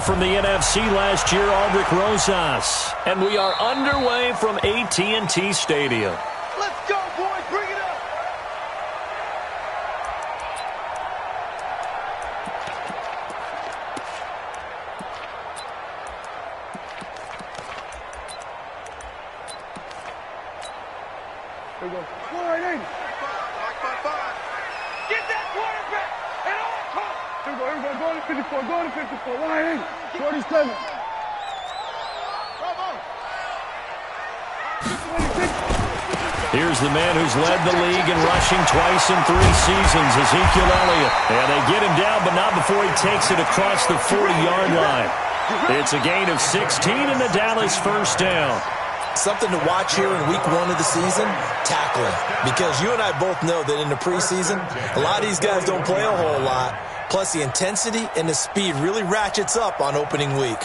from the NFC last year, Aldrich Rosas. And we are underway from AT&T Stadium. Let's go, boys. Bring it up. Here we go. 480. 5. Get that quarterback. And all come. Here we go. Go to 54. Go to 54. 180. 47. Bravo. Here's the man who's led the league in rushing twice in 3 seasons, Ezekiel Elliott. And they get him down, but not before he takes it across the 40-yard line. It's a gain of 16 and the Dallas first down. Something to watch here in week 1 of the season, tackling. Because you and I both know that in the preseason, a lot of these guys don't play a whole lot. Plus, the intensity and the speed really ratchets up on opening week.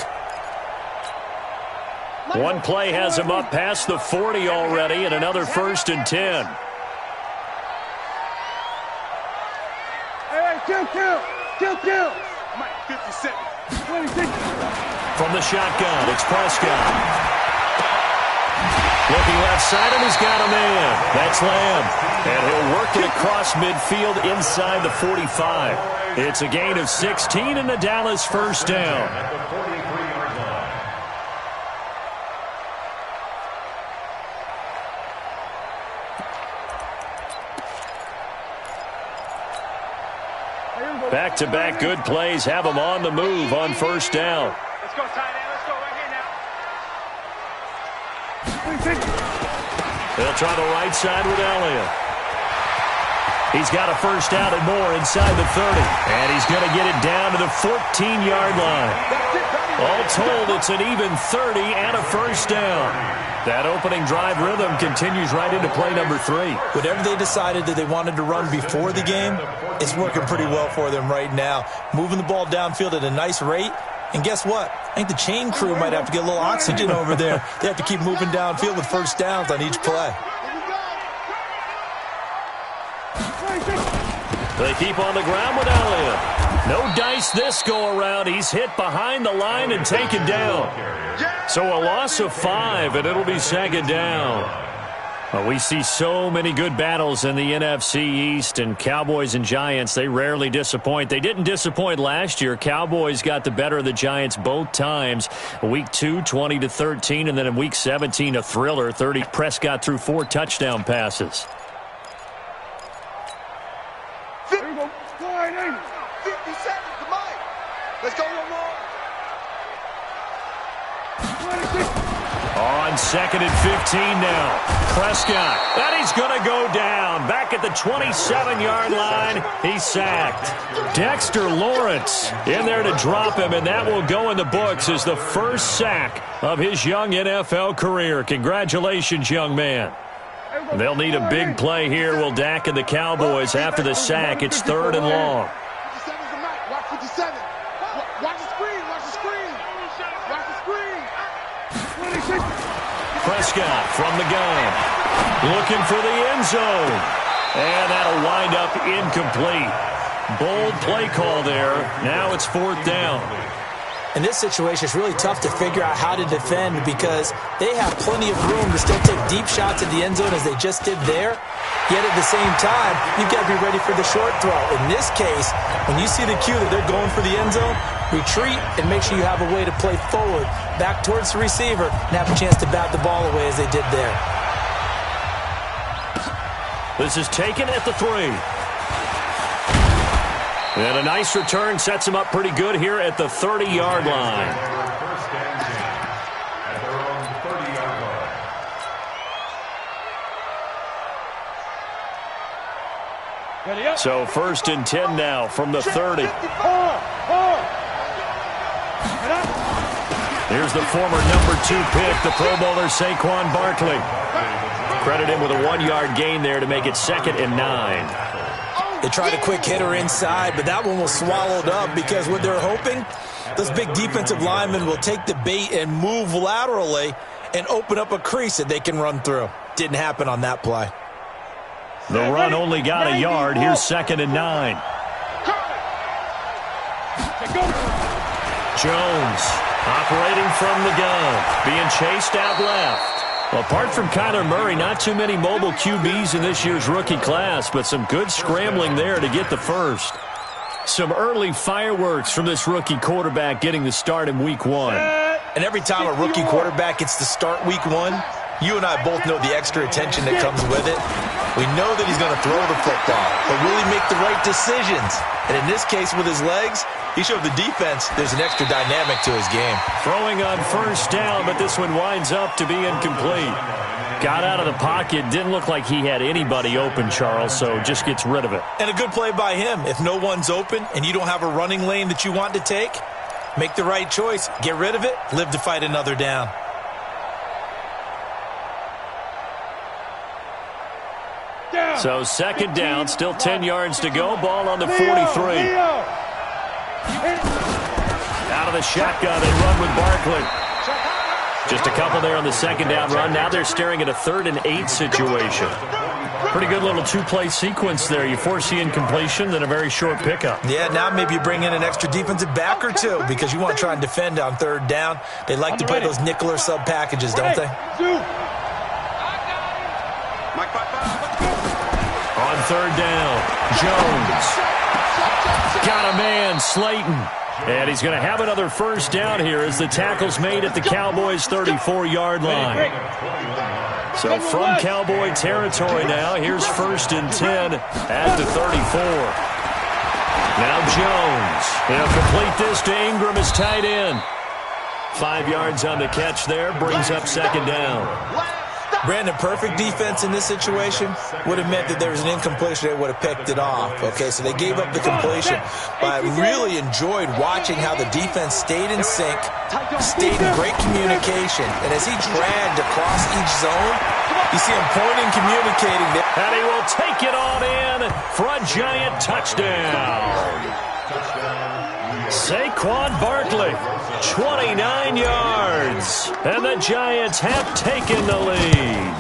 One play has him up past the 40 already, and another 1st and 10. Hey, kill. Mike, 57. 26. From the shotgun, it's Prescott. Looking left side, and he's got a man. That's Lamb. And he'll work it across midfield inside the 45. It's a gain of 16 and the Dallas first down. Back-to-back good plays have him on the move on first down. Let's go, tight end. Let's go right here now. They'll try the right side with Elliott. He's got a first down and more inside the 30. And he's going to get it down to the 14-yard line. All told, it's an even 30 and a first down. That opening drive rhythm continues right into play number 3. Whatever they decided that they wanted to run before the game, it's working pretty well for them right now. Moving the ball downfield at a nice rate. And guess what? I think the chain crew might have to get a little oxygen over there. They have to keep moving downfield with first downs on each play. They keep on the ground with Elliott. No dice this go-around. He's hit behind the line and taken down. So a loss of 5, and it'll be 2nd down. Well, we see so many good battles in the NFC East, and Cowboys and Giants, they rarely disappoint. They didn't disappoint last year. Cowboys got the better of the Giants both times. Week 2, 20-13, and then in Week 17, a thriller. 30. Prescott threw 4 touchdown passes. Here we go. 480. 50 seconds to Mike. Let's go one more. 26. On 2nd and 15 now. Prescott. And he's going to go down. Back at the 27-yard line. He's sacked. Dexter Lawrence in there to drop him, and that will go in the books as the first sack of his young NFL career. Congratulations, young man. They'll need a big play here. Will Dak and the Cowboys after the sack. It's 3rd and long. 57's the Mike. Watch 57. Watch the screen. Watch the screen. Watch the screen. 26. Prescott from the gun. Looking for the end zone. And that'll wind up incomplete. Bold play call there. Now it's 4th down. In this situation, it's really tough to figure out how to defend because they have plenty of room to still take deep shots at the end zone as they just did there. Yet at the same time, you've got to be ready for the short throw. In this case, when you see the cue that they're going for the end zone, retreat and make sure you have a way to play forward, back towards the receiver, and have a chance to bat the ball away as they did there. This is taken at the 3. And a nice return sets him up pretty good here at the 30-yard line. So 1st and 10 now from the 30. Here's the former number 2 pick, the Pro Bowler Saquon Barkley. Credit him with a 1-yard gain there to make it 2nd and 9. They tried a quick hitter inside, but that one was swallowed up because what they're hoping, those big defensive linemen will take the bait and move laterally and open up a crease that they can run through. Didn't happen on that play. The run only got a yard. Here's 2nd and 9. Jones operating from the gun, being chased out left. Well, apart from Kyler Murray, not too many mobile QBs in this year's rookie class, but some good scrambling there to get the first. Some early fireworks from this rookie quarterback getting the start in week one. And every time a rookie quarterback gets to start week one, you and I both know the extra attention that comes with it. We know that he's going to throw the football, but really make the right decisions. And in this case, with his legs, he showed the defense there's an extra dynamic to his game. Throwing on first down, but this one winds up to be incomplete. Got out of the pocket, didn't look like he had anybody open, Charles, so just gets rid of it. And a good play by him. If no one's open and you don't have a running lane that you want to take, make the right choice. Get rid of it, live to fight another down. So second down, still 10 yards to go. Ball on the 43. Out of the shotgun, they run with Barkley. Just a couple there on the second down run. Now they're staring at a 3rd and 8 situation. Pretty good little two-play sequence there. You force the incompletion, then a very short pickup. Yeah, now maybe you bring in an extra defensive back or two because you want to try and defend on 3rd down. They like to play those nickel or sub packages, don't they? On 3rd down, Jones. Got a man, Slayton. And he's going to have another first down here as the tackle's made at the Cowboys' 34-yard line. So from Cowboy territory now, here's 1st and 10 at the 34. Now Jones. He'll complete this to Ingram as tight end. 5 yards on the catch there, brings up 2nd down. Brandon, perfect defense in this situation would have meant that there was an incompletion. They would have picked it off. Okay, so they gave up the completion. But I really enjoyed watching how the defense stayed in sync, stayed in great communication. And as he dragged across each zone, you see him pointing, communicating. And he will take it on in for a giant touchdown. Saquon Barkley, 29 yards, and the Giants have taken the lead.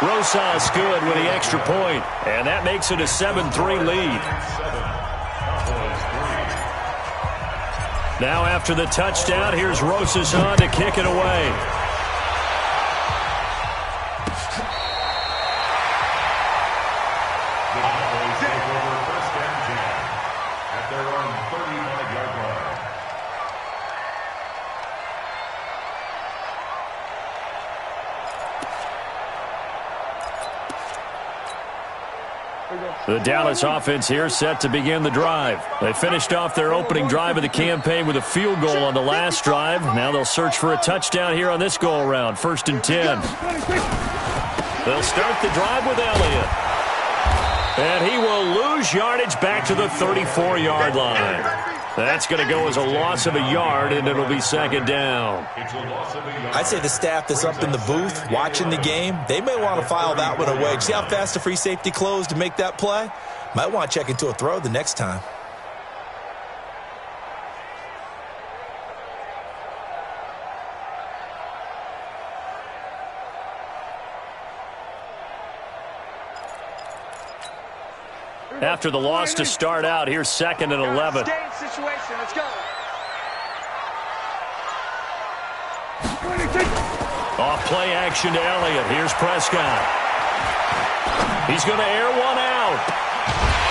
Rosas good with the extra point, and that makes it a 7-3 lead. Now after the touchdown, here's Rosas on to kick it away. The Dallas offense here set to begin the drive. They finished off their opening drive of the campaign with a field goal on the last drive. Now they'll search for a touchdown here on this go-around. 1st and 10. They'll start the drive with Elliott. And he will lose yardage back to the 34-yard line. That's going to go as a loss of a yard, and it'll be 2nd down. I'd say the staff that's up in the booth watching the game, they may want to file that one away. See how fast the free safety closed to make that play? Might want to check into a throw the next time. After the loss to start out, here's 2nd and 11. Let's go. Off play action to Elliott. Here's Prescott. He's going to air one out.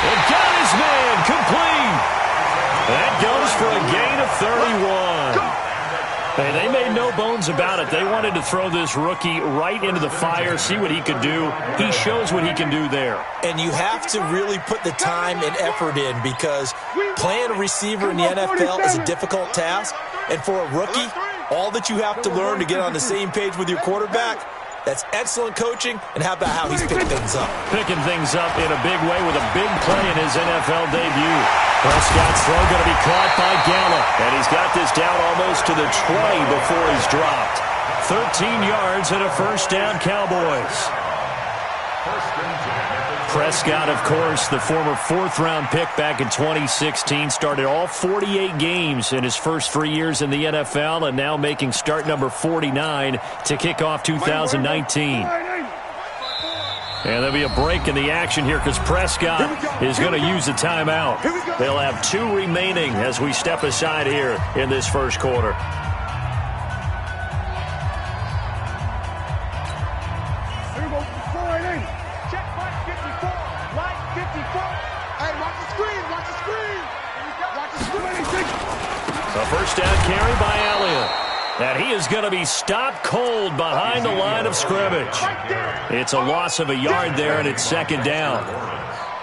And got his man complete. That goes for a gain of 31. Hey, they made no bones about it. They wanted to throw this rookie right into the fire, see what he could do. He shows what he can do there. And you have to really put the time and effort in because playing a receiver in the NFL is a difficult task. And for a rookie, all that you have to learn to get on the same page with your quarterback, that's excellent coaching. And how about how he's picked things up? Picking things up in a big way with a big play in his NFL debut. Prescott's throw going to be caught by Gallup. And he's got this down almost to the 20 before he's dropped. 13 yards and a first down, Cowboys. Prescott, of course, the former 4th-round pick back in 2016, started all 48 games in his first 3 years in the NFL, and now making start number 49 to kick off 2019. And there'll be a break in the action here because Prescott is going to use a timeout. They'll have 2 remaining as we step aside here in this first quarter. Here we go. Go right in. Check line 54. Line 54. Hey, watch the screen. Watch the screen. Watch the screen. A first down carry by Elliott. And he is going to be stopped cold behind the line of scrimmage. It's a loss of a yard there, and it's second down.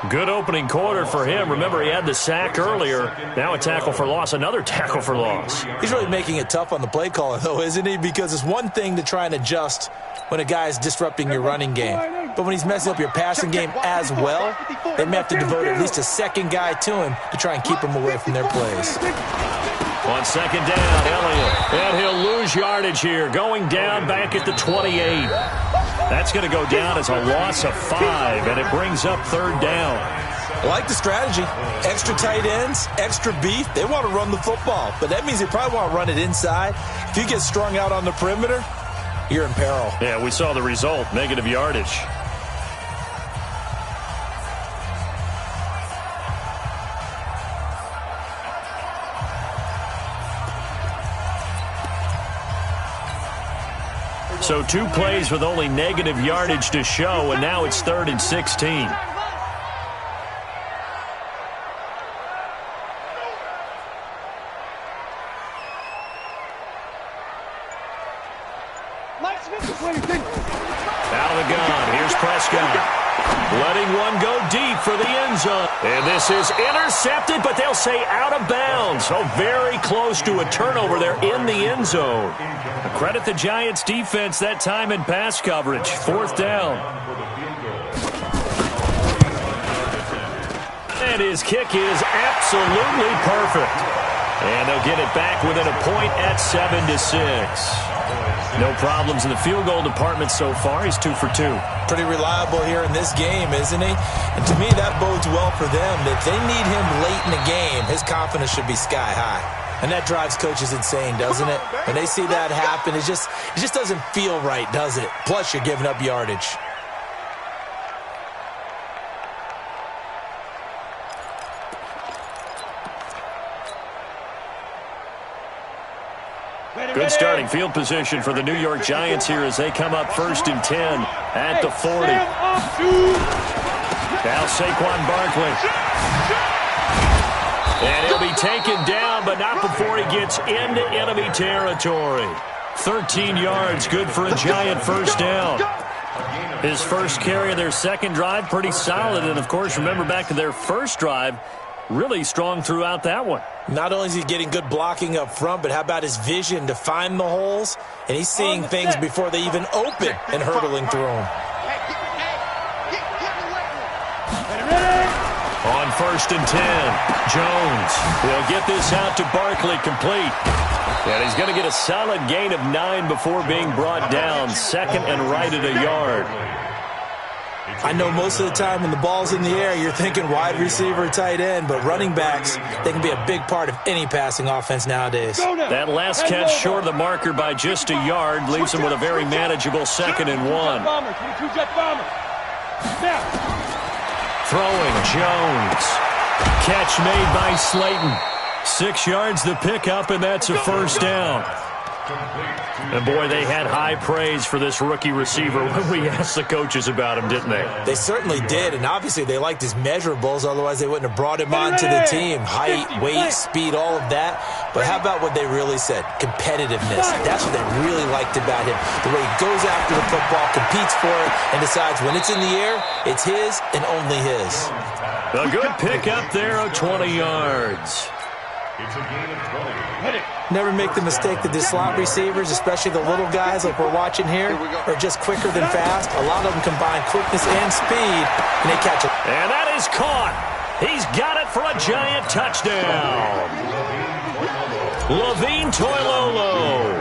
Good opening quarter for him. Remember, he had the sack earlier. Now a tackle for loss, another tackle for loss. He's really making it tough on the play caller, though, isn't he? Because it's one thing to try and adjust when a guy is disrupting your running game. But when he's messing up your passing game as well, they may have to devote at least a second guy to him to try and keep him away from their plays. On second down, Elliott. And he'll lose yardage here, going down back at the 28. That's going to go down as a loss of 5, and it brings up third down. I like the strategy. Extra tight ends, extra beef. They want to run the football, but that means they probably want to run it inside. If you get strung out on the perimeter, you're in peril. Yeah, we saw the result, negative yardage. So 2 plays with only negative yardage to show, and now it's 3rd and 16. Out of the gun, here's Prescott. Letting one go deep for the end zone. And this is intercepted, but they'll say out of bounds. So very close to a turnover there in the end zone. Credit the Giants defense that time in pass coverage. 4th down. And his kick is absolutely perfect. And they'll get it back within a point at 7-6. No problems in the field goal department so far. He's 2 for 2. Pretty reliable here in this game, isn't he? And to me, that bodes well for them. That they need him late in the game, his confidence should be sky high. And that drives coaches insane, doesn't it? When they see that happen, it just doesn't feel right, does it? Plus, you're giving up yardage. Good starting field position for the New York Giants here as they come up 1st and 10 at the 40. Now Saquon Barkley. And he'll be taken down, but not before he gets into enemy territory. 13 yards, good for a Giant first down. His first carry of their second drive, pretty solid. And, of course, remember back to their first drive, really strong throughout that one. Not only is he getting good blocking up front, but how about his vision to find the holes? And he's seeing things before they even open and hurdling through them. On 1st and 10, Jones will get this out to Barkley complete. And he's going to get a solid gain of 9 before being brought down. 2nd and right at a yard. I know most of the time when the ball's in the air, you're thinking wide receiver, tight end, but running backs, they can be a big part of any passing offense nowadays. That last catch short of the marker by just a yard leaves him with a very manageable 2nd and 1. Throwing, Jones. Catch made by Slayton. 6 yards the pickup, and that's a first down. And, boy, they had high praise for this rookie receiver when we asked the coaches about him, didn't they? They certainly did, and obviously they liked his measurables, otherwise they wouldn't have brought him onto the team. Height, weight, speed, all of that. But how about what they really said? Competitiveness. That's what they really liked about him. The way he goes after the football, competes for it, and decides when it's in the air, it's his and only his. A good pickup there of 20 yards. Never make the mistake that the slot receivers, especially the little guys like we're watching here, are just quicker than fast. A lot of them combine quickness and speed, and they catch it. And that is caught. He's got it for a Giant touchdown. Levine Toilolo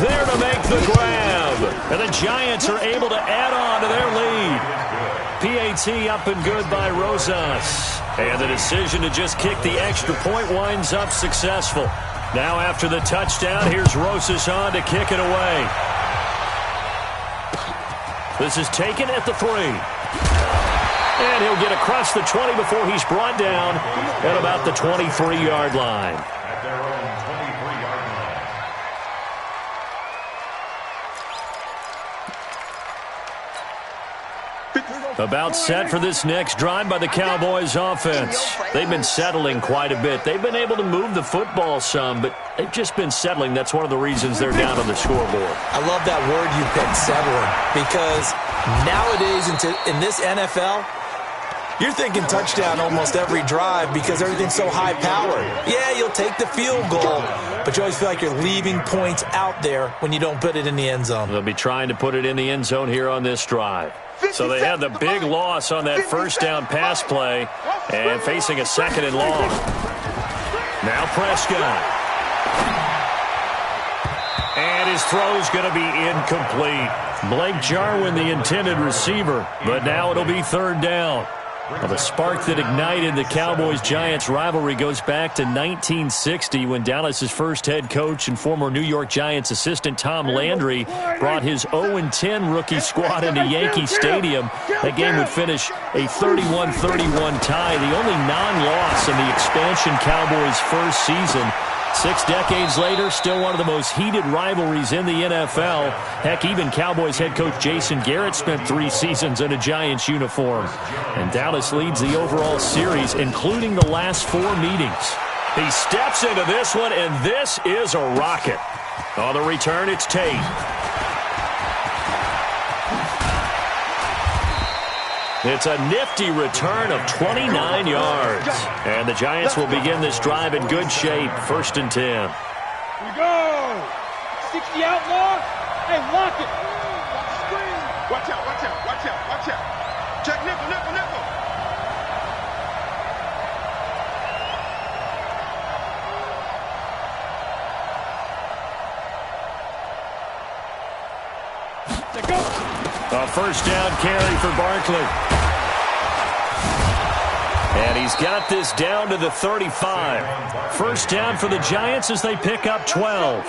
there to make the grab. And the Giants are able to add on to their lead. PAT up and good by Rosas. And the decision to just kick the extra point winds up successful. Now after the touchdown, here's Rosas on to kick it away. This is taken at the 3. And he'll get across the 20 before he's brought down at about the 23-yard line. At their own 23-yard line. About set for this next drive by the Cowboys offense. They've been settling quite a bit. They've been able to move the football some, but they've just been settling. That's one of the reasons they're down on the scoreboard. I love that word you picked, settling, because nowadays in this NFL, you're thinking touchdown almost every drive because everything's so high-powered. Yeah, you'll take the field goal, but you always feel like you're leaving points out there when you don't put it in the end zone. They'll be trying to put it in the end zone here on this drive. So they had the big loss on that first down pass play and facing a second and long. Now Prescott. And his throw's going to be incomplete. Blake Jarwin, the intended receiver, but now it'll be third down. Well, the spark that ignited the Cowboys-Giants rivalry goes back to 1960 when Dallas's first head coach and former New York Giants assistant Tom Landry brought his 0-10 rookie squad into Yankee Stadium. That game would finish a 31-31 tie, the only non-loss in the expansion Cowboys' first season. 6 decades later, still one of the most heated rivalries in the NFL. Heck, even Cowboys head coach Jason Garrett spent 3 seasons in a Giants uniform. And Dallas leads the overall series, including the last 4 meetings. He steps into this one, and this is a rocket. On the return, it's Tate. It's a nifty return of 29 yards. And the Giants will begin this drive in good shape. 1st and 10. Here we go. 60 outlaw. Hey, lock it. Watch out, watch out, watch out, watch out. Check nickel, nickel, nickel. Let's go. A first down carry for Barkley. And he's got this down to the 35. First down for the Giants as they pick up 12.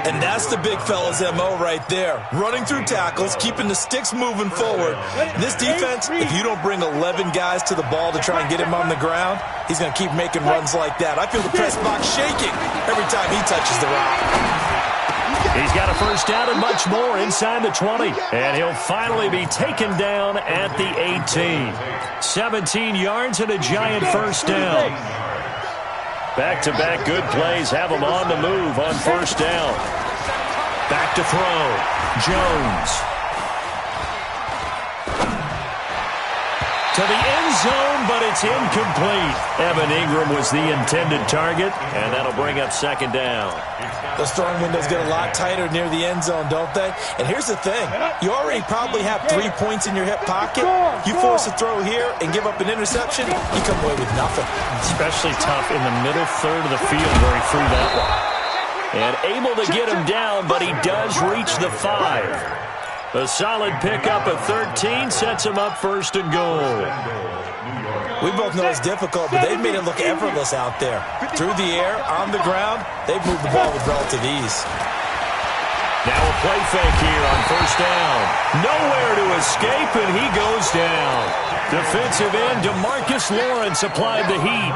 And that's the big fella's MO right there. Running through tackles, keeping the sticks moving forward. This defense, if you don't bring 11 guys to the ball to try and get him on the ground, he's going to keep making runs like that. I feel the press box shaking every time he touches the rock. He's got a first down and much more inside the 20. And he'll finally be taken down at the 18. 17 yards and a Giant first down. Back-to-back good plays have him on the move on first down. Back to throw. Jones. To the end zone, but it's incomplete. Evan Ingram was the intended target, and that'll bring up second down. Those throwing windows get a lot tighter near the end zone, don't they? And here's the thing. You already probably have 3 points in your hip pocket. You force a throw here and give up an interception, you come away with nothing. Especially tough in the middle third of the field where he threw that one. And able to get him down, but he does reach the 5. A solid pickup of 13 sets him up 1st and goal. We both know it's difficult, but they've made it look effortless out there. Through the air, on the ground, they've moved the ball with relative ease. Now a play fake here on first down. Nowhere to escape, and he goes down. Defensive end DeMarcus Lawrence applied the heat.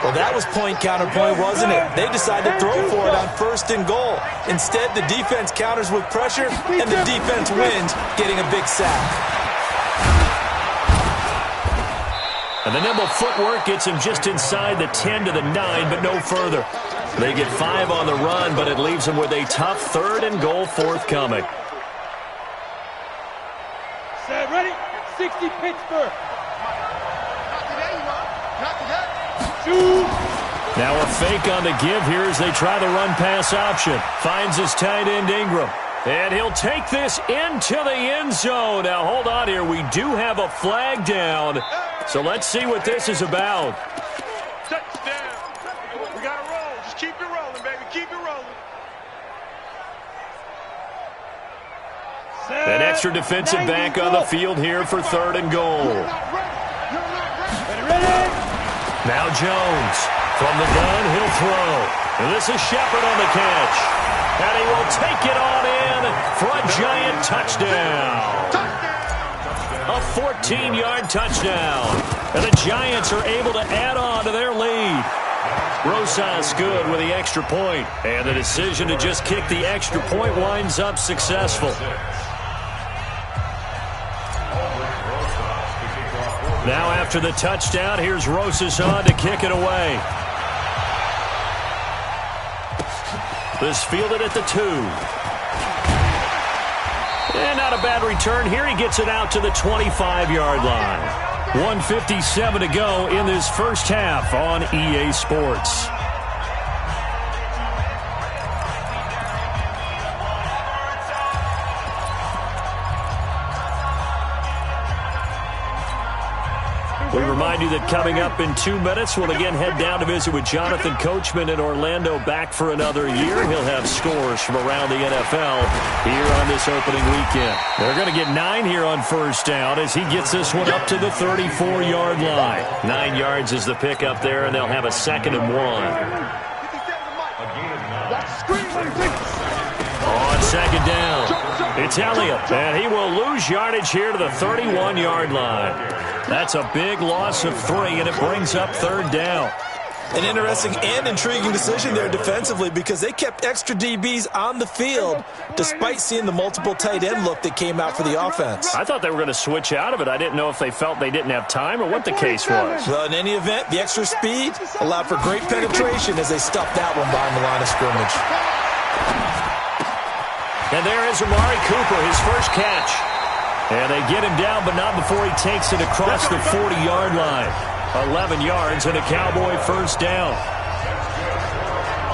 Well, that was point counterpoint, wasn't it? They decided to throw for it on 1st and goal. Instead, the defense counters with pressure, and the defense wins, getting a big sack. And the nimble footwork gets him just inside the 10 to the 9, but no further. They get 5 on the run, but it leaves them with a tough 3rd and goal forthcoming. Set, ready? 60 Pittsburgh. Shoot. Now a fake on the give here as they try the run-pass option. Finds his tight end Ingram. And he'll take this into the end zone. Now hold on here. We do have a flag down. So let's see what this is about. Touchdown. We got to roll. Just keep it rolling, baby. Keep it rolling. An extra defensive back on the field here for 3rd and goal. Ready? Now Jones. From the gun, he'll throw. And this is Shepard on the catch. And he will take it on in for a Giant touchdown. A 14-yard touchdown. And the Giants are able to add on to their lead. Rosas good with the extra point. And the decision to just kick the extra point winds up successful. Now after the touchdown, here's Rosas on to kick it away. This fielded at the 2. And not a bad return here. He gets it out to the 25-yard line. 1:57 to go in this first half on EA Sports. We remind you that coming up in 2 minutes, we'll again head down to visit with Jonathan Coachman in Orlando, back for another year. He'll have scores from around the NFL here on this opening weekend. They're going to get 9 here on first down as he gets this one up to the 34-yard line. 9 yards is the pickup there, and they'll have a 2nd and 1. On 2nd down, it's Elliott, and he will lose yardage here to the 31-yard line. That's a big loss of 3, and it brings up 3rd down. An interesting and intriguing decision there defensively because they kept extra DBs on the field despite seeing the multiple tight end look that came out for the offense. I thought they were going to switch out of it. I didn't know if they felt they didn't have time or what the case was. Well, in any event, the extra speed allowed for great penetration as they stuffed that one behind the line of scrimmage. And there is Amari Cooper, his first catch. And they get him down, but not before he takes it across the 40-yard line. 11 yards and a Cowboy first down.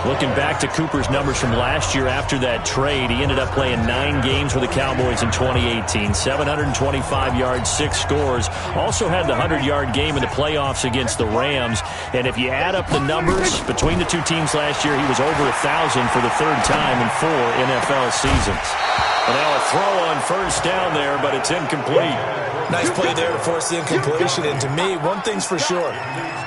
Looking back to Cooper's numbers from last year after that trade, he ended up playing 9 games with the Cowboys in 2018. 725 yards, 6 scores. Also had the 100-yard game in the playoffs against the Rams. And if you add up the numbers between the two teams last year, he was over 1,000 for the 3rd time in 4 NFL seasons. And now a throw on first down there, but it's incomplete. Nice play there to force the incompletion. And to me, one thing's for sure.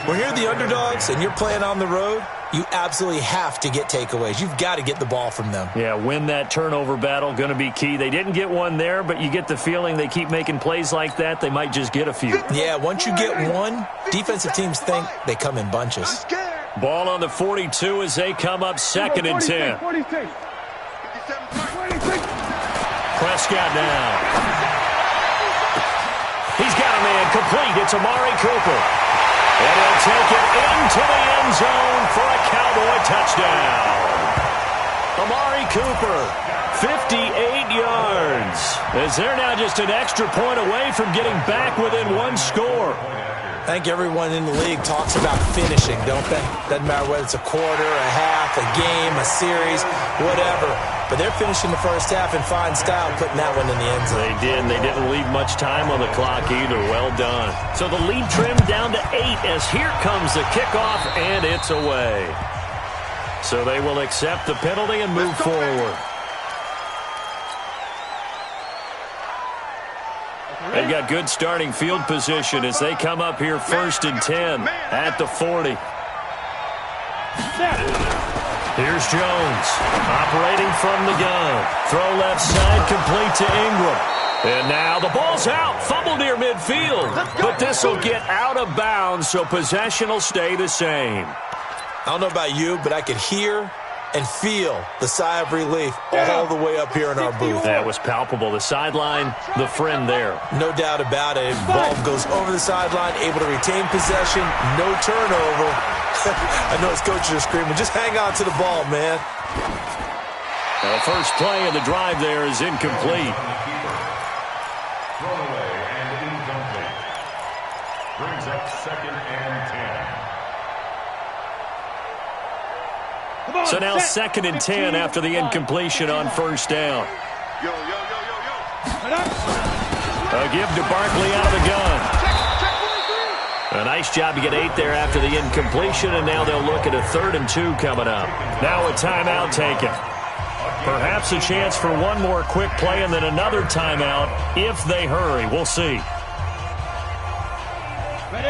When you're the underdogs and you're playing on the road, you absolutely have to get takeaways. You've got to get the ball from them. Yeah, win that turnover battle, going to be key. They didn't get one there, but you get the feeling they keep making plays like that, they might just get a few. Yeah, once you get one, defensive teams think they come in bunches. Ball on the 42 as they come up 2nd and 10. Prescott now. He's got a man complete. It's Amari Cooper. And he'll take it into the end zone for a Cowboy touchdown. Amari Cooper, 58 yards. As they're now just an extra point away from getting back within 1 score. I think everyone in the league talks about finishing, don't they? Doesn't matter whether it's a quarter, a half, a game, a series, whatever. But they're finishing the first half in fine style, putting that one in the end zone. They did, and they didn't leave much time on the clock either. Well done. So the lead trimmed down to 8 as here comes the kickoff, and it's away. So they will accept the penalty and move forward. They've got good starting field position as they come up here 1st and 10 at the 40. Here's Jones operating from the gun. Throw left side complete to Ingram. And now the ball's out. Fumble near midfield. But this will get out of bounds, so possession will stay the same. I don't know about you, but I could hear and feel the sigh of relief all the way up here in our booth. That was palpable. The sideline, the friend there. No doubt about it. Ball goes over the sideline, able to retain possession, no turnover. I know his coaches are screaming, just hang on to the ball, man. The first play of the drive there is incomplete. Thrown away and incomplete. Brings up 2nd and 10. So now 2nd and 10 after the incompletion on first down. A give to Barkley out of the gun. A nice job to get 8 there after the incompletion, and now they'll look at a 3rd and 2 coming up. Now a timeout taken. Perhaps a chance for one more quick play and then another timeout if they hurry. We'll see.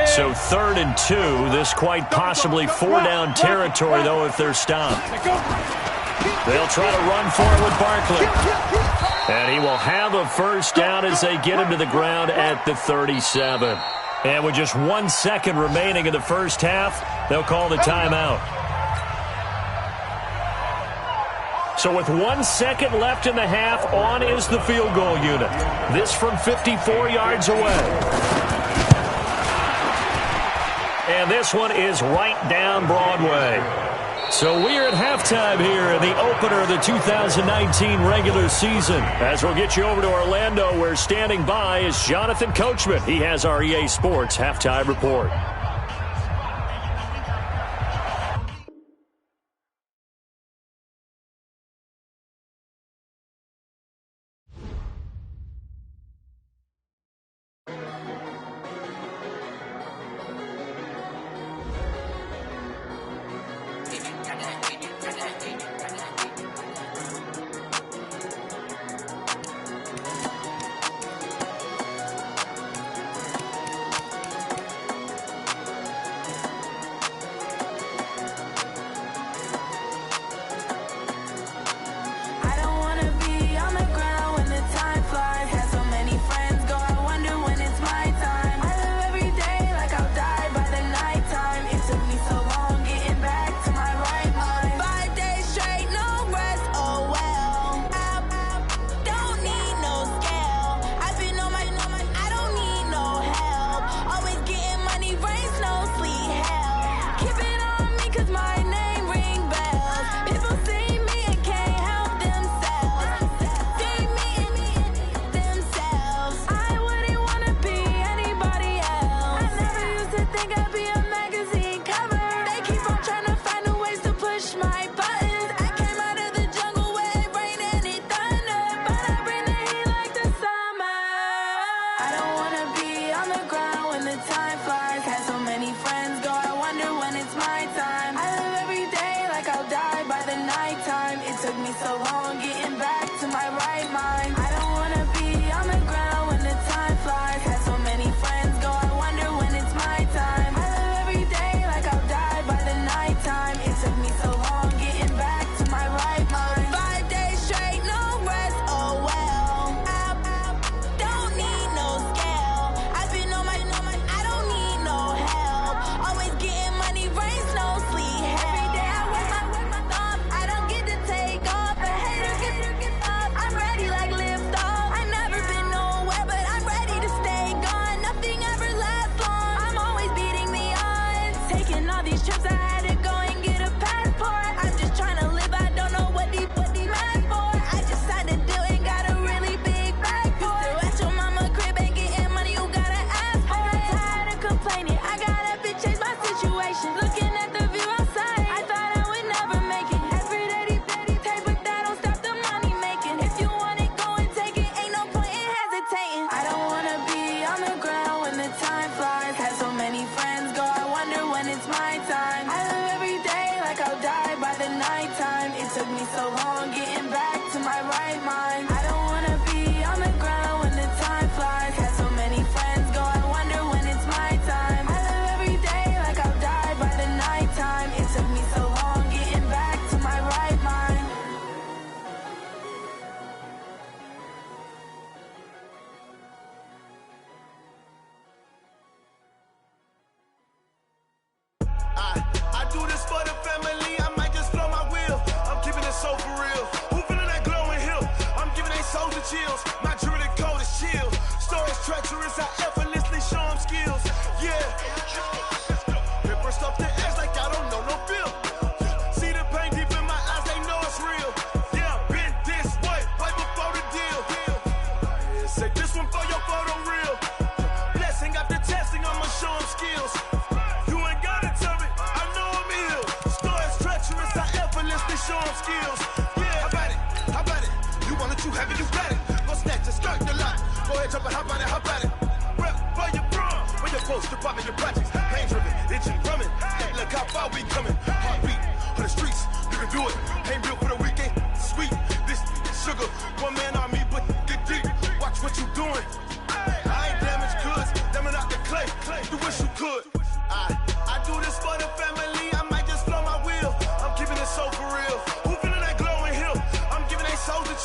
So 3rd and 2, this quite possibly 4-down territory, though, if they're stopped. They'll try to run for it with Barkley. And he will have a first down as they get him to the ground at the 37. And with just 1 second remaining in the first half, they'll call the timeout. So with 1 second left in the half, on is the field goal unit. This from 54 yards away. And this one is right down Broadway. So we are at halftime here in the opener of the 2019 regular season. As we'll get you over to Orlando, where standing by is Jonathan Coachman. He has our EA Sports halftime report.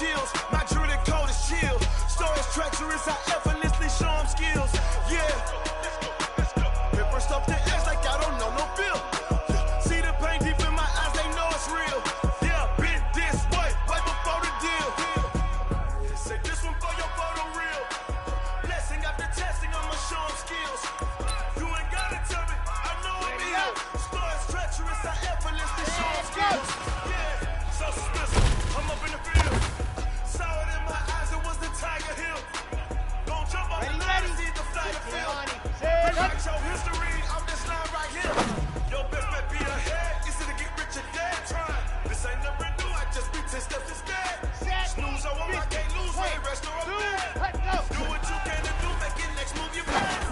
Chills, my jewelry coat is just be 10 steps instead. Set. Snooze, I won't, I can't lose. I ain't rest, no, I'm bad. Let go. Do what you can to do, make it next move you pass.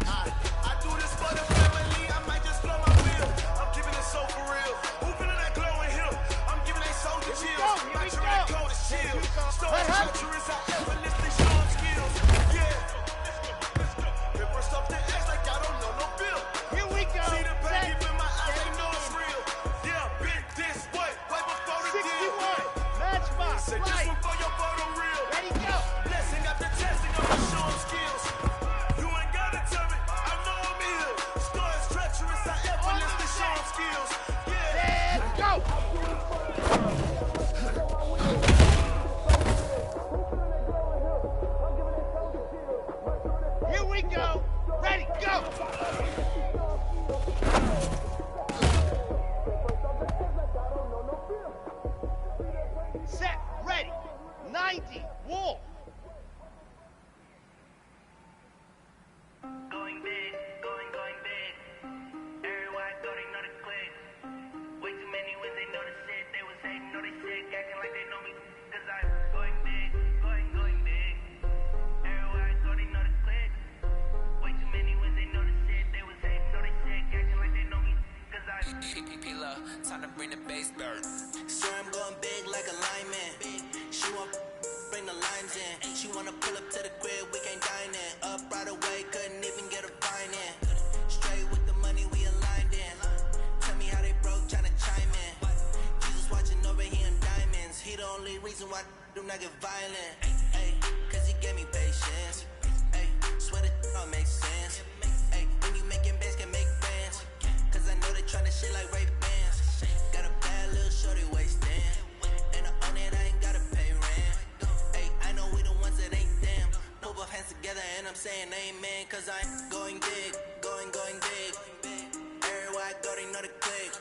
I do this for the family, I might just blow my wheel. I'm keeping it so for real. Who feeling that glow in here? I'm giving they soldier chills. My sure that cold is chill. Stone treacherous, I effortlessly show them skills. Yeah. Paper stuff to act like I don't know no bill. Here we go. See the pain Set. deep in my eyes, they know it's real. Yeah, big this way, way before the deal. 61. Matchbox. Say this Right. one for your photo real. Ready, go. Blessing after testing, I'm gonna show them skills. You ain't gotta tell me, I know I'm ill. Stories treacherous, I effortlessly show them skills. Yeah. Set. Go. Here we go. Ready, go. Set, ready. 90, Wolf. Going big, going big. Everywhere I go, they know the click. Way too many wins, they know the shit. They was hating, know they sick, acting like they know me. Cause I'm going big, going big. Everywhere I go, they know the click. Way too many wins, they know the shit. They was hating, know they sick, acting like they know me. Cause I'm PPP love, time to bring the bass burn. So I'm going big like a lineman. She want bring the lines in. She wanna pull up to the crib, we can't dine in. Up right away, couldn't even get a fine in. Straight with the money, we aligned in. Tell me how they broke, tryna chime in. Jesus watching over here in diamonds. He the only reason why I do not get violent. Ay, cause he gave me patience. Ay, swear that all makes sense. Ay, when you making bands, can make friends. Cause I know they tryna shit like Ray Bans. Got a bad little shorty wasting. And I own it, I ain't gotta pay rent. Ay, I know we the ones that ain't them. Put both hands together and I'm saying amen. Cause I'm going big, going big. Everywhere I go, they know the click.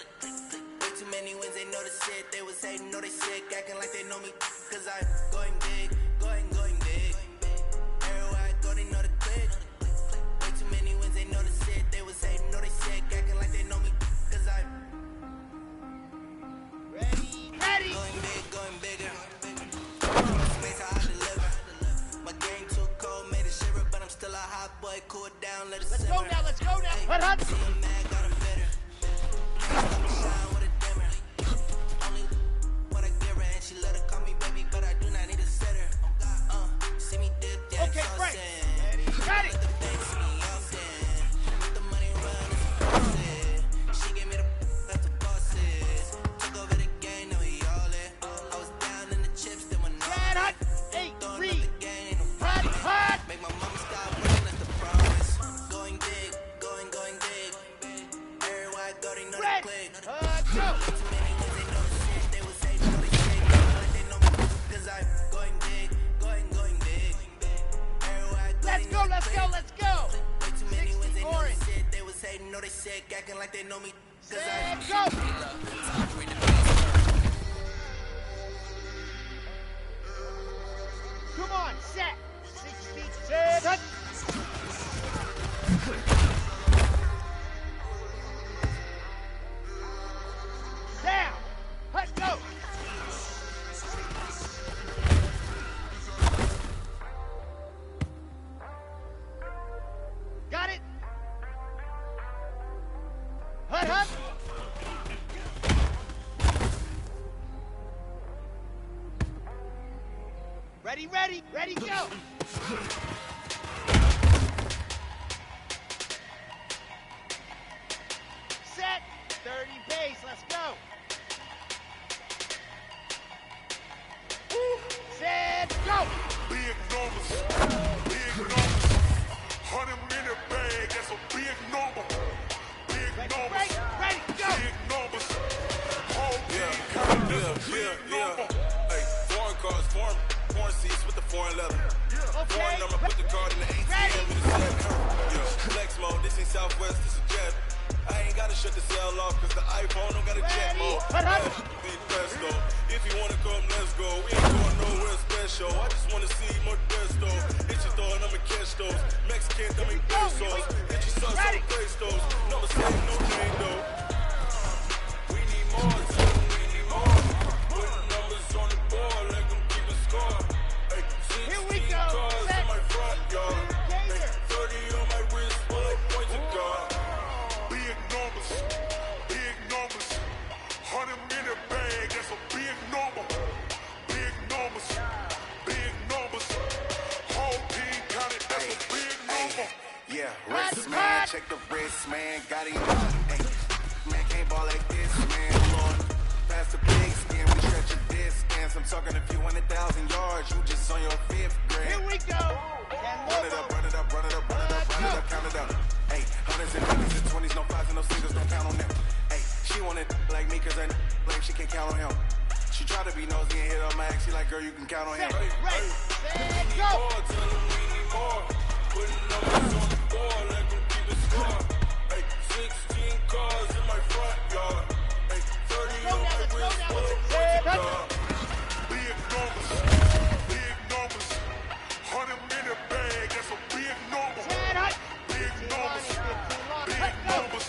Way too many wins, they know the shit. They was hating, know they sick, acting like they know me. Cause I'm going big, going big. Everywhere I go, they know the click. Way too many wins, they know the shit. They was hating, know they sick, acting like they know me. Cause I'm Ready. going big, going bigger. Space how I deliver. My game too cold, made it shiver, but I'm still a hot boy. Cool it down, let it Let's simmer. go now, let's go now. Hut, hut. See him mad, got him bitter. I'ma shine with a dimmer. Only what I give her, and she let her call me baby, but I do not need a sitter. See me dip, yeah, Okay, it's all Frank. sin. Ready. Let the bank see me often. Let the money run, it's a faucet. She gave me the that's the bosses. Took over the game, now we all in. I was down in the chips, then went all Red hut. in. 8, Throwing 3. up the game, ain't no Hut, problem. hut. Make my mama stop working, that's the promise. Going big, going big. Everywhere I go, they know the Red. click. Go. Too many wins, they know the shit. They was hating, know they sick, like they know me. Cause I'm going big, going big. Everywhere I go, Let's they go, know the let's go, click. let's go. Way too many wins, they 60 know the orange. shit. They was hating, know they sick, acting like they know me. Cause I'm Set, go. Time to bring the bass burn. Come on, set. 60, set, hut. Down. Hut, go. Got it. Hut, hut. Ready, go. Set. 30 pace, let's go. Set, go. Big numbers. 100-minute bag, that's a big number. Big numbers. Ready, go. Big numbers. Whole team count, that's a big number. Hey, foreign cars, foreign seats with the foreign leather. Okay. Foreign number, put the card in the ATM with the set. Yeah, flex mode, this ain't Southwest, this is jet. I ain't gotta shut the cell off, cause the iPhone don't got a jet Ready. mode. Hut, hut. Big presto. If you wanna come, let's go. We ain't going nowhere special. I just wanna see more Modesto. Hit your thought, I'ma catch those. Mexican, I mean pesos. Hit your sauce, Ready. I'ma praise those. Never say no name though. We need more, too. We need more. Putting this, man. Got him. Hey, man, can't ball like this, man. Lord, pass the big skin, we stretch your distance. I'm talking a few 100,000 yards. You just on your 5th grade. Here we go. Run it up, run it up, run it up, run it up, run it up, count it up. Hey, hundreds and fifties and 20s, no fives and no singles, don't count on them. Hey, she wanted like me, cause I like she can't count on him. She tried to be nosy and hit up my ex. She like, girl, you can count on him. Ready, set, go. Tell him we need more. Putting numbers on the board, like them keep it score. Hey, 16 cars in my front yard. Hey, 30 on my wrist, what a bunch of dog. Big numbers, 100-minute bag, that's a big number. Big numbers, big numbers.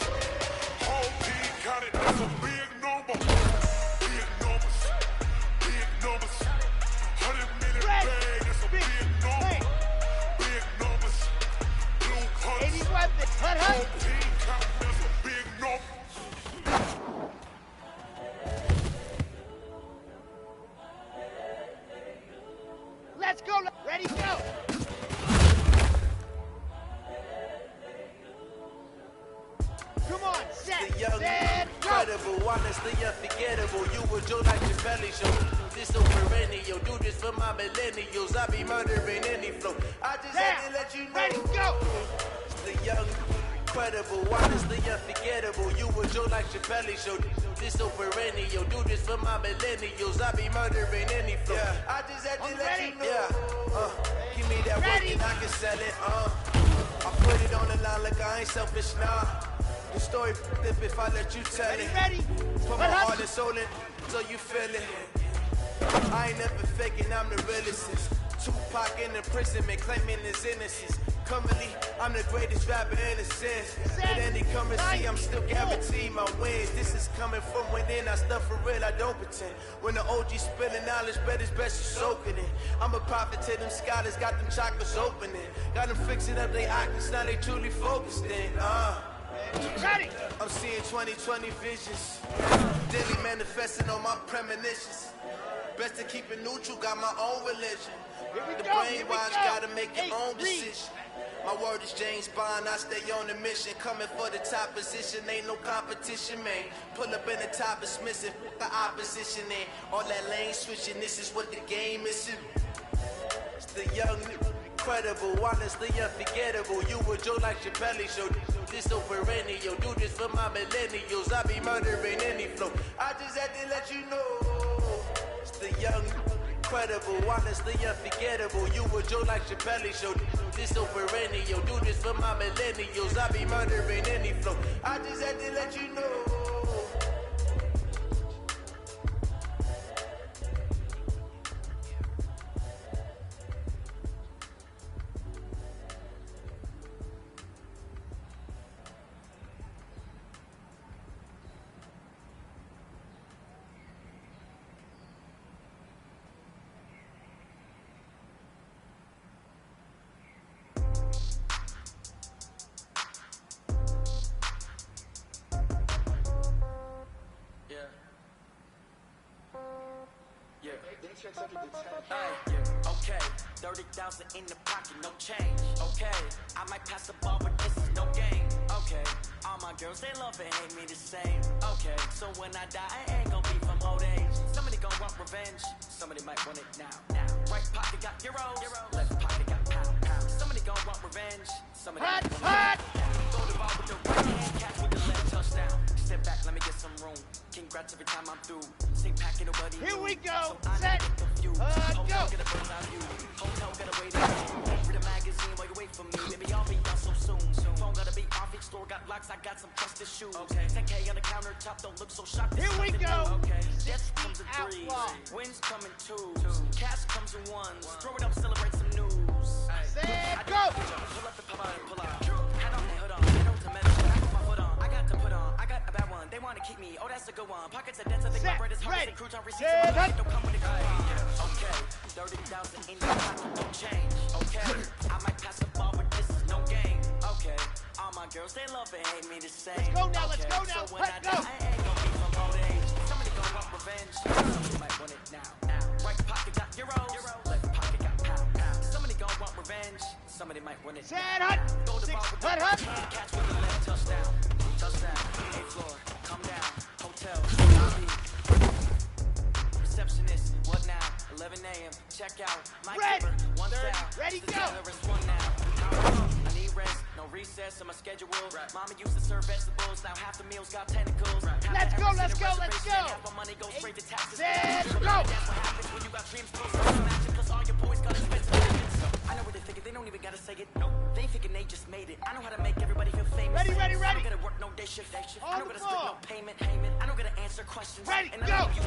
Whole team counted, that's a big number. Big numbers, big numbers. 100-minute bag, that's a big number. Big numbers, blue cuts. 80 weapons, Whole team counted, that's a big number. Let's go. Ready, go. Come on, set, The young, set, go. incredible, honestly unforgettable. You were Joe like your belly show. This so perennial, do this for my millennials. I be murdering any flow. I just had to let you know. Ready, go. The young, incredible, honestly unforgettable. You were Joe like your belly show. This so perennial, do this for my millennials. I be murdering any flow. I just had to let you know. Give me that work and I can sell it. I put it on the line like I ain't selfish, nah. The story flip if I let you tell it. Ready. Put my heart and soul in so you feel it. I ain't never faking, I'm the realest. Tupac in imprisonment, claiming his innocence. Currently, I'm the greatest rapper in a sense. At any currency, I'm still guaranteed my wins. This is coming from within, I stuff for real, I don't pretend. When the OG spilling knowledge, bet it's best you soaking it. I'm a prophet to them scholars, got them chakras opening. Got them fixing up their optics, now they truly focused in. Ready. I'm seeing 2020 visions, daily manifesting on my premonitions. Best to keep it neutral, got my own religion. The brainwash gotta make your own decision. My word is James Bond, I stay on the mission. Coming for the top position, ain't no competition, man. Pull up in the top is missing, the opposition in. All that lane switching, this is what the game is. It's the young, incredible, honestly unforgettable. You were Joe like your belly show. This so perennial, do this for my millennials. I be murdering any flow. I just had to let you know. It's the young, incredible, honestly unforgettable. You were Joe like your belly show. This so perennial, do this for my millennials. I be murdering any flow. I just had to let you know. Okay, 30,000 in the pocket, no change. Okay, I might pass the ball, but this is no game. Okay, all my girls, they love and hate me the same. Okay, so when I die, I ain't gonna be from old age. Somebody gon' want revenge, somebody might want it now. Right pocket got euros, left pocket got pound. Somebody gon' want revenge, somebody might want it now. Throw the ball with the right hand, catch with the left touchdown. Step back, let me get some room. Congrats every time I'm through. Same packing nobody. Here we go. So Set. Go. Go. Get a bird's eye view. Hotel gotta wait in. Read a magazine while you wait for me. Maybe I'll be done so soon. Phone gotta be off. Each store got locks. I got some trusted shoes. Okay. 10K on the countertop. Don't look so shocked. Here we go. Okay. Death comes in threes. Wins come in twos. Cash comes in ones. Throw it up, celebrate some news. Set, go. Pull up the pull out and pull out. Head on, hood on. Head on to medicine. I put my foot on. I got to put on. I got a bad one. They wanna keep me. Oh, that's a good one. Pockets are dense. I think my bread is hard. They cruise on receipts. Don't come with a coupon. Okay. 30,000 in the pocket, no change. Okay, I might pass the ball, but this is no game. Okay, all my girls, they love and hate me the same. Let's go now, let's go now. So when I die, I ain't gonna be from old age. Somebody gon' want revenge, somebody might want it now. Right pocket got euros, left pocket got pound. Somebody gon' want revenge, somebody might want it now. Set, hut. Throw the ball with the right hand, catch with the left touchdown. touchdown, touchdown, 8th floor, come down, hotel, lobby. Receptionist, what now? 11 a.m. Check out. My keeper, one style. Ready, The go. terrorist, one now. I need rest, no recess on my schedule. Mama used to serve vegetables, now half the meals got tentacles. Let's go, let's go, let's go. Half my money goes straight to taxes. Let's go. That's what happens when you got dreams close to matching. Plus all your boys got expensive habits. So I know what they're thinking, they don't even gotta say it. No, they thinking they just made it. I know how to make everybody feel famous. Ready, ready, I ready. don't gotta work no day shift. I On don't the gotta split ball. no payment. I don't gotta answer questions. Ready, And I go. know you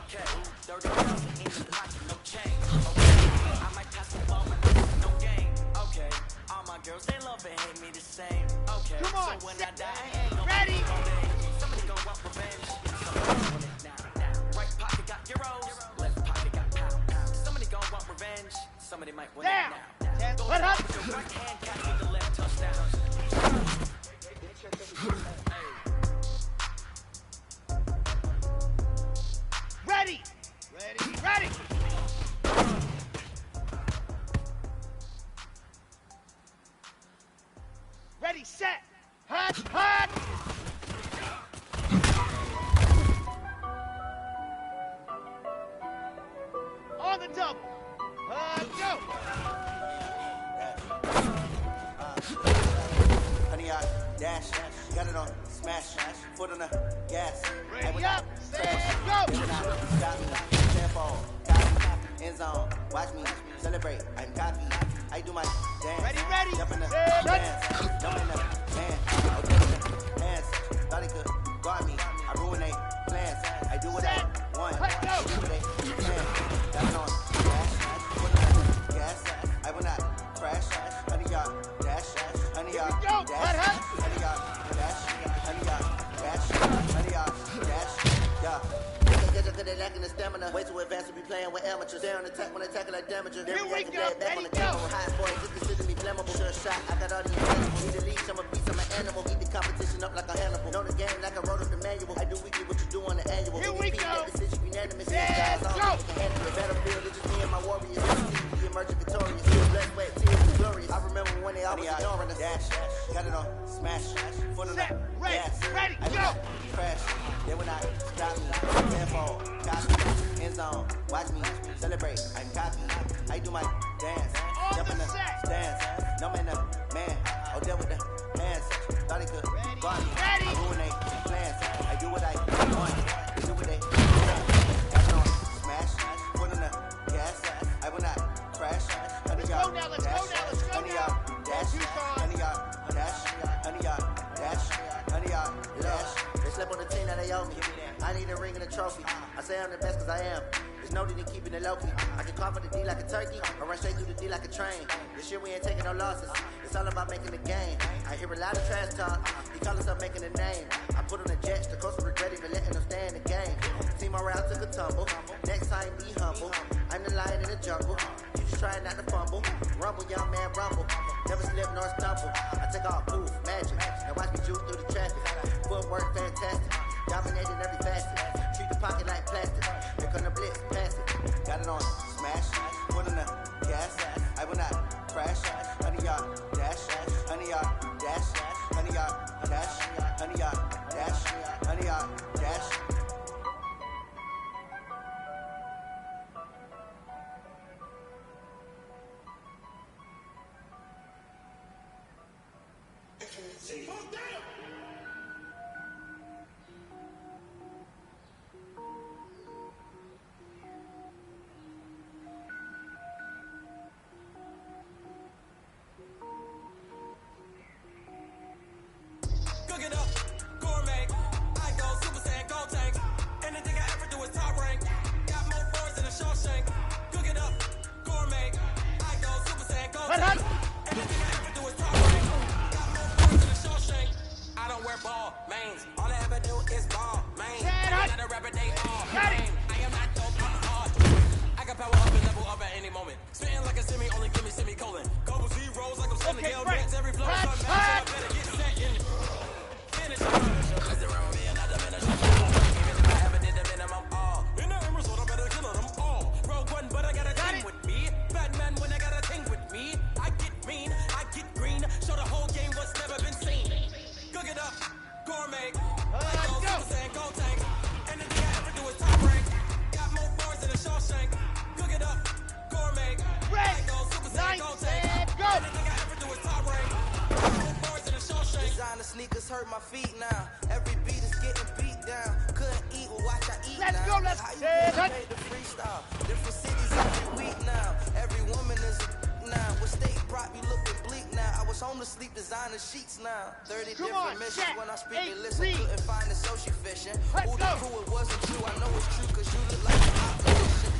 okay, 30,000 in the pocket, no change. Okay, I might pass the ball, but no game. Okay, all my girls, they love and hate me the same. Okay, Come on, so when set. I die, I ain't gonna Ready. Somebody gon' want revenge. Somebody want it now. Right pocket got euros, left pocket got pounds. Somebody gon' want revenge. Somebody might win Down. it now. Go Let up. with your right hand, catch with the left touchdown. Ready. Ready, ready. Ready, set. Hut, hut. On the double. Go. Honey, I dash, got it on smash, foot on the gas. Ready up, set, go. Stop me, tempo, copy, end zone, watch me celebrate. I'm cocky, I do my dance. Ready. Jump in the Set. dance, jump in the man. Okay, the hands, thought he could guard me. I ruin they plans. I do what I want. Let go. I do what they plan. Got it on dash, foot on the gas. I will not crash. Honey, y'all dash, honey, y'all go. dash, Hut. honey, y'all dash, honey, y'all dash, honey, y'all dash, yeah. Get your good at lacking the stamina. Way too advanced to be playing with amateurs. Stay on attack when they tackle like damager. Here we React go. and back on the Ready, go. camera. Hot boy, just consider me flammable. Sure shot, I got all the intangibles. Need a leash, I'm a beast, I'm an animal. Eat the competition up like a Hannibal. Know the game like I wrote up the manual. I do weekly what you do on the annual. Here we go. That decision unanimous. Let's Guys, go. I don't think I can handle it. Battlefield, it's just me and my warriors. We emerging victorious. Feel blessed, wet, tears, and glorious. I remember when they always ignoring us. Dash, got it on smash, foot on Set, the ready, gas. ready, I will go. not crash, they will not stop me. Tempo, copy, end zone, watch me celebrate. I'm cocky, I do my dance. On Jump in the the set. stands, no man, the man. Oh, there with the hands, thought he could guard me. Ready. I ruin they plans. I do what I want, I do what they plan. Got it on smash, foot on the gas. I will not crash. Honey, Let's y'all go now, let's go dash. now, let's go Honey, now. y'all dash. Tucson. Honey, y'all dash. Honey, y'all dash. Honey, y'all dash. They slept on the team that they owe me. I need a ring and a trophy. I say I'm the best cause I am. There's no need in keeping it low key. I can call for the D like a turkey, or run straight through the D like a train. This year we ain't taking no losses. It's all about making the game. I hear a lot of trash talk. He call us up making a name. I put on the Jets, the coach regret even letting them stay in the game. Team morale took a tumble. Next time be humble. I'm the lion in the jungle. You just trying not to fumble. Rumble, young man, rumble. Never slip nor stumble. I take off, poof, magic. Now watch me juke through the traffic. Footwork fantastic. Dominating every facet. Treat the pocket like plastic. Here come the blitz, pass it. Got it on smash. Foot on the gas. I will not crash. Honey, y'all dash. Honey, y'all dash. Honey, y'all dash. Honey, y'all dash. Honey, y'all dash. sneakers hurt my feet now. Every beat is getting beat down. Couldn't eat, well watch I eat Let's now. go, let's How you go. made the freestyle? Different cities every week now. Every woman is a now. With state prop, you looking bleak now. I was home to sleep, designer sheets now. 30 Come different on, missions. check. When I speak, they 8, listen. 3. Couldn't find it, so she fishing. Let's Who go. the crew, it wasn't true. I know it's true, cause you look like an opposition.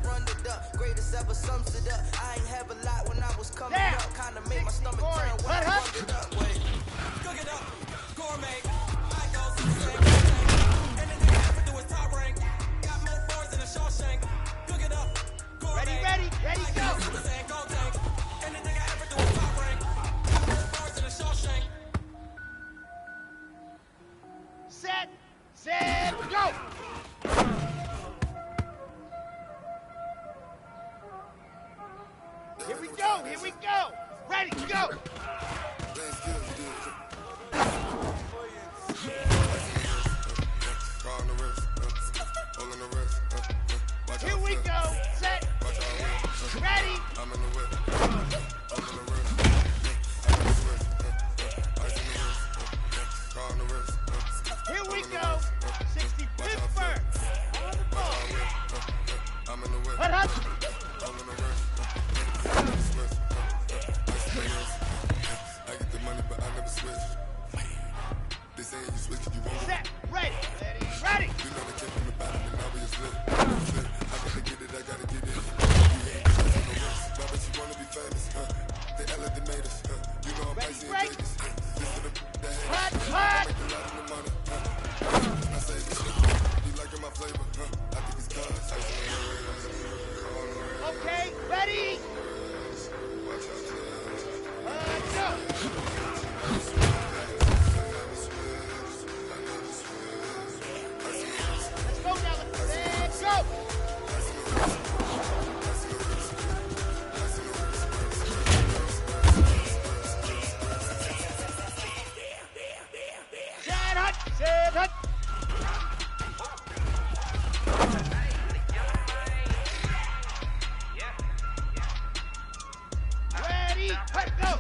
Run it up. Greatest ever sums it up. I ain't have a lot when I was coming Down. up. Kinda made my stomach turn when I run it up. Wait. Cook it up, gourmet. I go to the same thing. Anything I ever do is top rank. Got more bars than a Shawshank. Cook it up, gourmet. Ready, I go. go to the same gold tank. Anything I ever do is top rank. Got more bars than a Shawshank. Set, go. Here we go. Ready, go. Here we go. Set. Ready. Here we go. 65th first. On the ball. Hut. I get the money, but I never switch. They say you switch, you won't. Set. Ready. You know they came from the bottom and now we just slip. I gotta get it, I gotta get it. You ain't got no rest. Why would you wanna be famous? They elevated us. You know I'm pricey in Vegas. This for the that Hut. make a lot of the money. I say this shit. You liking my flavor? I think it's cause. Okay, ready. Go. Let's go now. Let's go. Set hut. Ready, hut, go.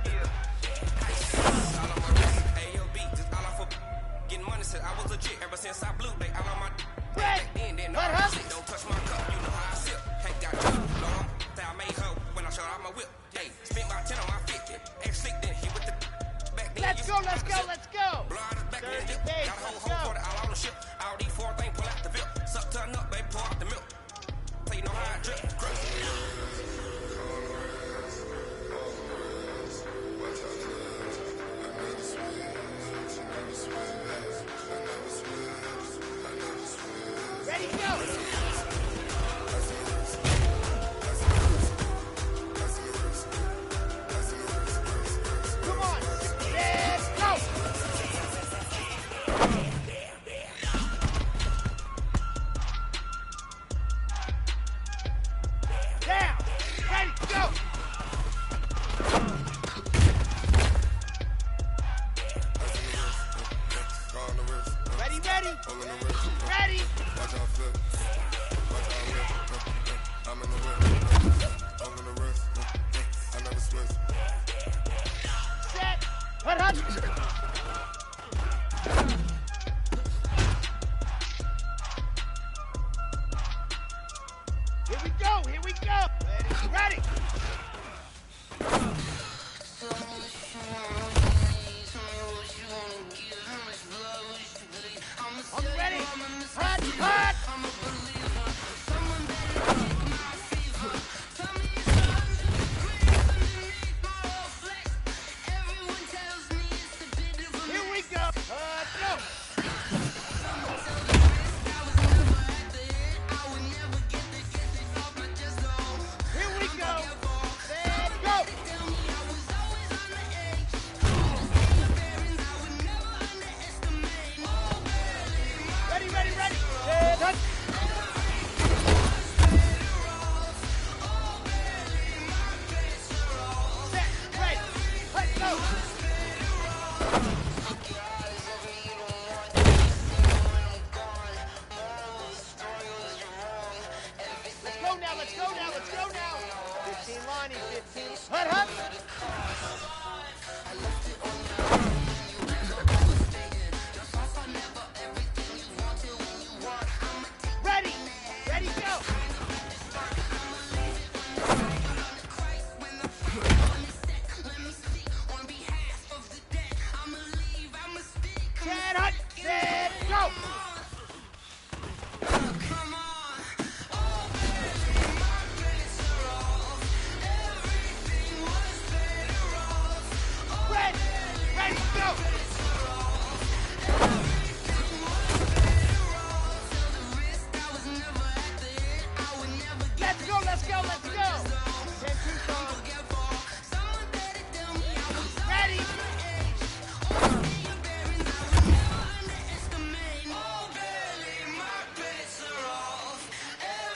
Getting money since I was legit. Ever since I blew, they all on my Red. then no Hut. shit. Don't touch my cup, you know how I sip. Hey, got you. Long that I made her when I showed out my whip. Hey, spent my 10 on my 50. Ain't slick then he with the back then. Let's go. Blood is back in the dip. Days, Got a let's whole go. for the all on the ship. All these 4 things pull out the bill. Suck turn up, baby, pour out the milk. So you know how I drip. Ready, go. Come on. Let's go. Down. Ready, go. Ready. Ready. Watch out flip. Watch out whip. I'm in the whip. I'm in the wrist. I never switch. Set. Hut. Here we go. Ready. I'm ready. Hut. Here we go. Go. Here we go. Set, go. Ready. Set, hut. Set, ready. Let's go. Let's go now. 15 Lonnie, 15. Hut.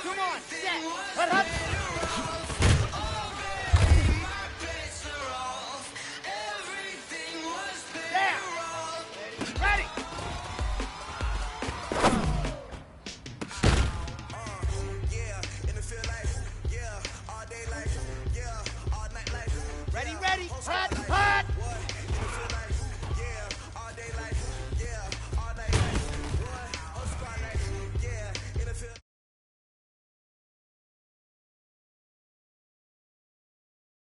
Come on, set. Cut up.